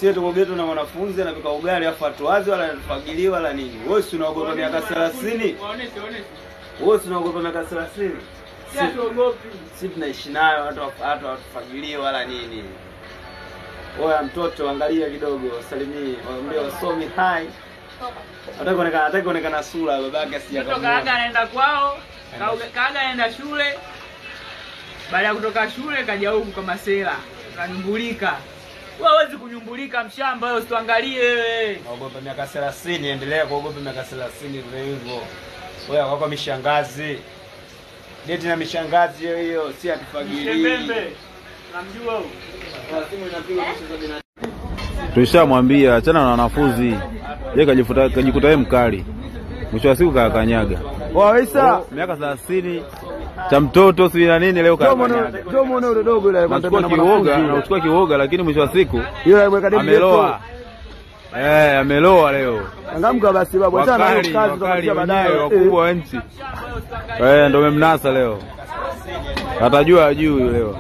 Si tuko geto na wanafunzi anapika ugali afu atuazi wala anafagiliwa wala nini. Wewe si unaogopa miaka 30? Wewe si unaogopa miaka 30? Si tuogopi. Sisi tunaishi nayo watu watufagiliwa wala nini. Oya mtoto angalia kidogo, salimie, waambie wasomi hai. Hataki kuonekana sura babake asijakamua. Kutoka aga anaenda kwao, kaaga anaenda shule. Baada ya kutoka shule kaja huku kama sela, kanyumbulika. Wewe huwezi kunyumbulika mshamba wewe, usituangalie wewe. Naogopa miaka 30, endelea kuogopa miaka 30 vile hivyo. Wewe wako mishangazi. Deti na mishangazi hiyo si atufagili. Mbembe. Namjua huyo. Simu inapiga kisha 70. Tulishamwambia achana na wanafunzi. Yeye kajikuta yeye mkali. Mwisho wa siku kakanyaga. Waisa Miaka 30 cha mtoto si na nini leo kakanyaga. Ndio muone yule dogo yule anachukua kiwoga lakini mwisho wa siku yule ameweka demu ameloa. Ameloa leo. Changamka basi babu, achana na hiyo kazi tutakuja baadaye. Wakubwa wa nchi. Ndio memnasa leo. Atajua ajui leo.